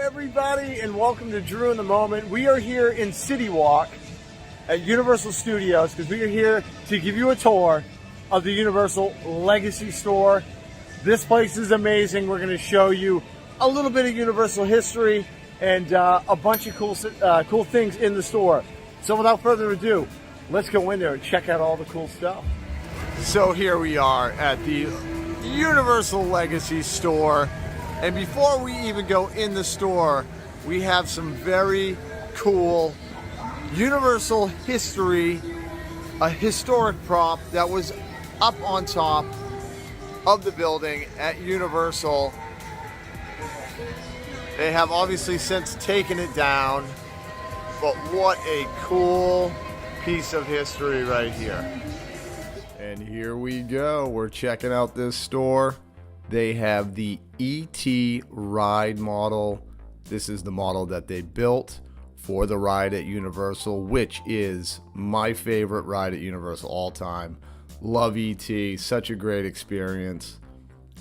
everybody, and welcome to Drew in the Moment. We are here in City Walk at Universal Studios because we are here to give you a tour of the Universal Legacy Store. This place is amazing. We're going to show you a little bit of Universal history and a bunch of cool things in the store. So without further ado, let's go in there and check out all the cool stuff. So here we are at the Universal Legacy Store. And before we even go in the store, we have some very cool Universal history, a historic prop that was up on top of the building at Universal. They have obviously since taken it down, but what a cool piece of history right here. And here we go. We're checking out this store. They have the E.T. ride model. This is the model that they built for the ride at Universal, which is my favorite ride at Universal all time. Love E.T., such a great experience.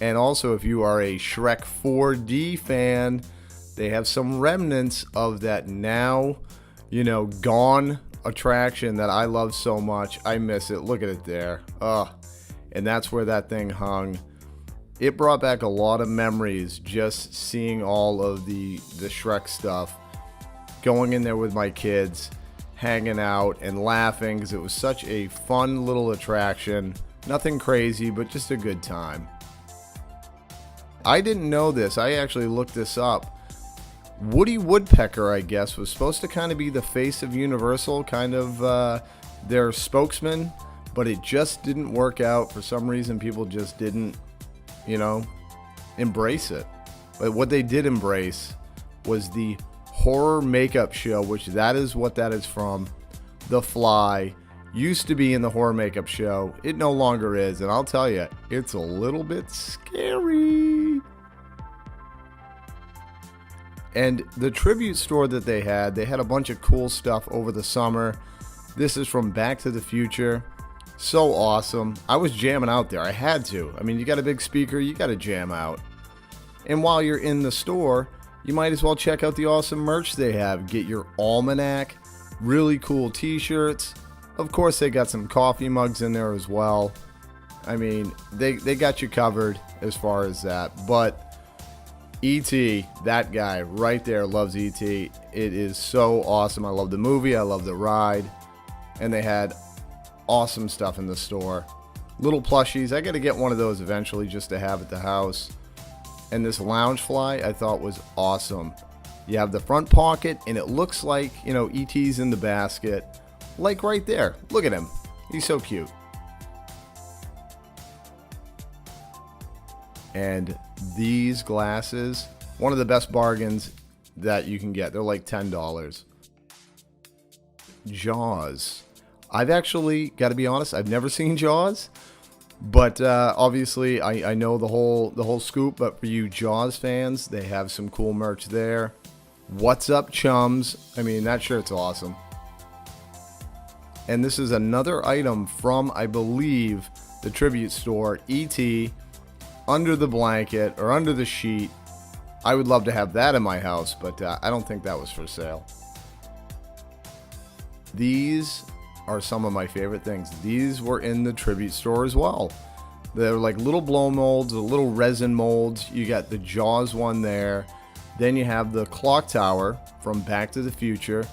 And also, if you are a Shrek 4D fan, they have some remnants of that now, gone attraction that I love so much. I miss it. Look at it there. And that's where that thing hung. It brought back a lot of memories just seeing all of the Shrek stuff, going in there with my kids, hanging out and laughing because it was such a fun little attraction. Nothing crazy, but just a good time. I didn't know this. I actually looked this up. Woody Woodpecker, I guess, was supposed to kind of be the face of Universal, kind of their spokesman, but it just didn't work out. For some reason, people just didn't embrace it. But what they did embrace was the horror makeup show, which that is what that is from. The Fly used to be in the horror makeup show. It no longer is, and I'll tell you, it's a little bit scary. And the tribute store that they had a bunch of cool stuff over the summer. This is from Back to the Future. So awesome. I was jamming out there. I had to. I mean, you got a big speaker, you got to jam out. And while you're in the store, you might as well check out the awesome merch they have. Get your almanac, really cool t-shirts. Of course, they got some coffee mugs in there as well. I mean, they got you covered as far as that. But E.T., that guy right there loves E.T. It is so awesome. I love the movie. I love the ride. And they had awesome stuff in the store. Little plushies. I got to get one of those eventually just to have at the house. And this lounge fly I thought was awesome. You have the front pocket and it looks like, E.T.'s in the basket. Like right there. Look at him. He's so cute. And these glasses, one of the best bargains that you can get. They're like $10. Jaws. I've actually, got to be honest, I've never seen Jaws, but obviously I know the whole scoop. But for you Jaws fans, they have some cool merch there. What's up, chums? I mean, that shirt's awesome. And this is another item from, I believe, the tribute store, E.T., under the blanket or under the sheet. I would love to have that in my house, but I don't think that was for sale. These are some of my favorite things. These were in the tribute store as well. They're like little blow molds, or little resin molds. You got the Jaws one there. Then you have the clock tower from Back to the Future,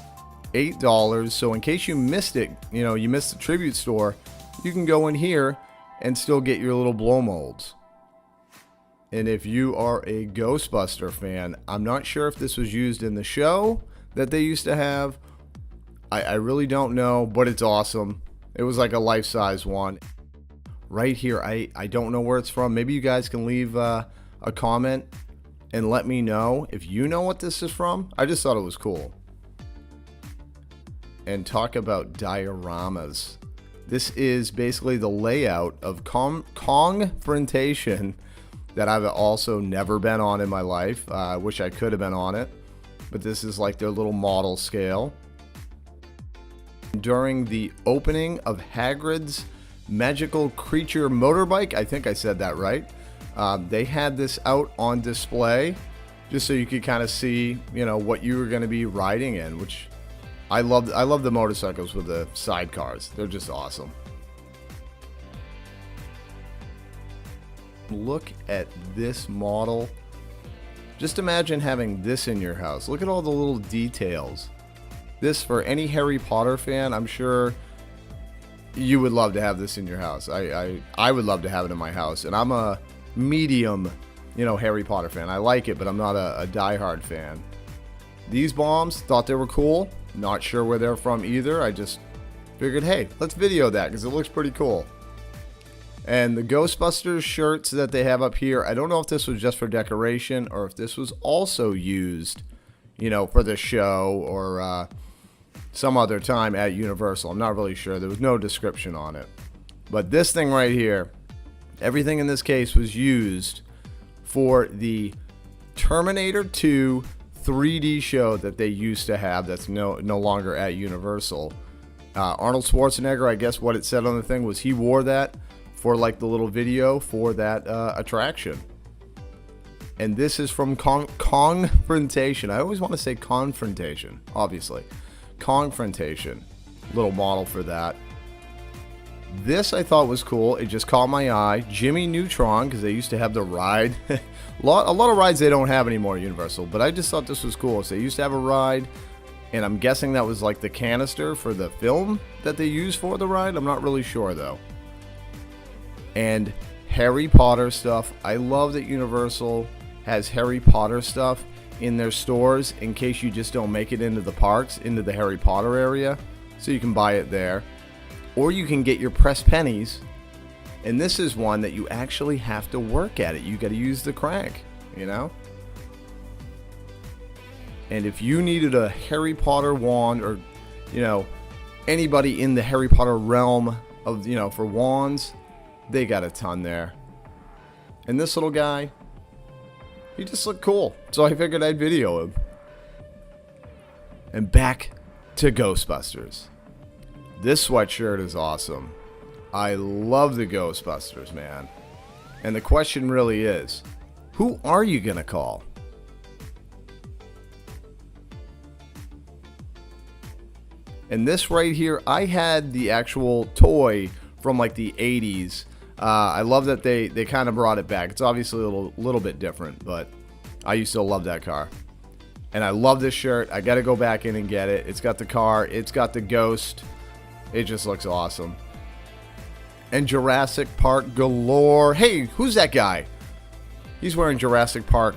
$8. So in case you missed it, you missed the tribute store, you can go in here and still get your little blow molds. And if you are a Ghostbuster fan, I'm not sure if this was used in the show that they used to have. I really don't know, but it's awesome. It was like a life-size one. Right here, I don't know where it's from. Maybe you guys can leave a comment and let me know if you know what this is from. I just thought it was cool. And talk about dioramas. This is basically the layout of Kongfrontation that I've also never been on in my life. I wish I could have been on it. But this is like their little model scale. During the opening of Hagrid's Magical Creature Motorbike, I think I said that right, they had this out on display. just so you could kind of see, you know, what you were going to be riding in, which I love the motorcycles with the sidecars. They're just awesome. Look at this model. Just imagine having this in your house. Look at all the little details. This, for any Harry Potter fan, I'm sure you would love to have this in your house. I would love to have it in my house. And I'm a medium, you know, Harry Potter fan. I like it, but I'm not a diehard fan. These bombs, thought they were cool. Not sure where they're from either. I just figured, hey, let's video that because it looks pretty cool. And the Ghostbusters shirts that they have up here, I don't know if this was just for decoration or if this was also used, you know, for the show or some other time at Universal. I'm not really sure. There was no description on it. But this thing right here, everything in this case was used for the Terminator 2 3D show that they used to have that's no longer at Universal. Arnold Schwarzenegger, I guess what it said on the thing was he wore that for like the little video for that attraction. And this is from Confrontation. I always want to say Confrontation, obviously. Confrontation. Little model for that. This I thought was cool. It just caught my eye. Jimmy Neutron, because they used to have the ride. a lot of rides they don't have anymore at Universal, but I just thought this was cool. So they used to have a ride, and I'm guessing that was like the canister for the film that they used for the ride. I'm not really sure though. And Harry Potter stuff. I love that Universal has Harry Potter stuff in their stores in case you just don't make it into the parks, into the Harry Potter area. So you can buy it there. Or you can get your pressed pennies. And this is one that you actually have to work at it. You got to use the crank, you know? And if you needed a Harry Potter wand or, you know, anybody in the Harry Potter realm of, you know, for wands, they got a ton there. And this little guy, he just looked cool. So I figured I'd video him. And back to Ghostbusters. This sweatshirt is awesome. I love the Ghostbusters, man. And the question really is, who are you going to call? And this right here, I had the actual toy from like the 80s. I love that they kind of brought it back. It's obviously a little bit different, but I used to love that car. And I love this shirt. I got to go back in and get it. It's got the car. It's got the ghost. It just looks awesome. And Jurassic Park galore. Hey, who's that guy? He's wearing Jurassic Park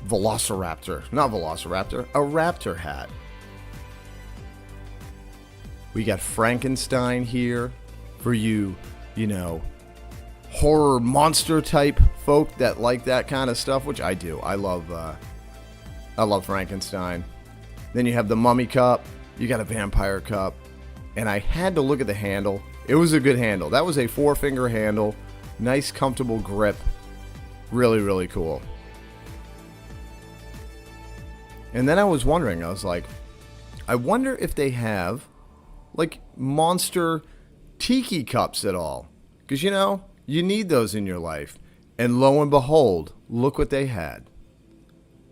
Velociraptor. Not Velociraptor. A raptor hat. We got Frankenstein here for you, you know, horror monster type folk that like that kind of stuff, which I do. I love Frankenstein. Then you have the Mummy Cup. You got a Vampire Cup. And I had to look at the handle. It was a good handle. That was a 4-finger handle. Nice, comfortable grip. Really, really cool. And then I was wondering, I was like, I wonder if they have like monster tiki cups at all. Because, you know, you need those in your life. And lo and behold, look what they had.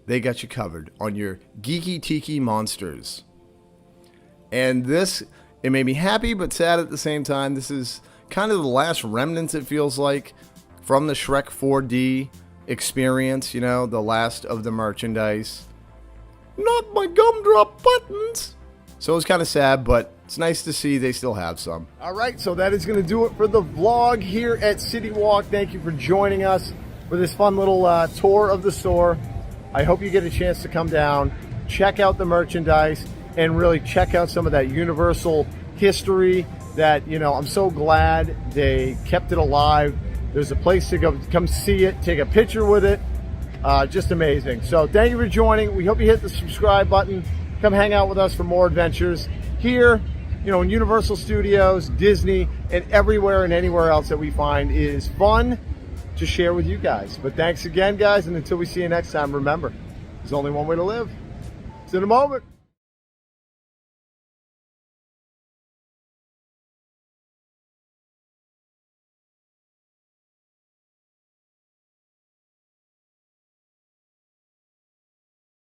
They got you covered on your geeky tiki monsters. And this, it made me happy but sad at the same time. This is kind of the last remnants, it feels like, from the Shrek 4D experience, you know, the last of the merchandise. Not my gumdrop buttons! So it was kind of sad, but it's nice to see they still have some. All right, so that is going to do it for the vlog here at City Walk. Thank you for joining us for this fun little tour of the store. I hope you get a chance to come down, check out the merchandise, and really check out some of that Universal history that, you know, I'm so glad they kept it alive. There's a place to go, come see it, take a picture with it. Just amazing. So thank you for joining. We hope you hit the subscribe button. Come hang out with us for more adventures here, you know, in Universal Studios, Disney, and everywhere and anywhere else that we find is fun to share with you guys. But thanks again, guys, and until we see you next time, remember, there's only one way to live. It's in a moment.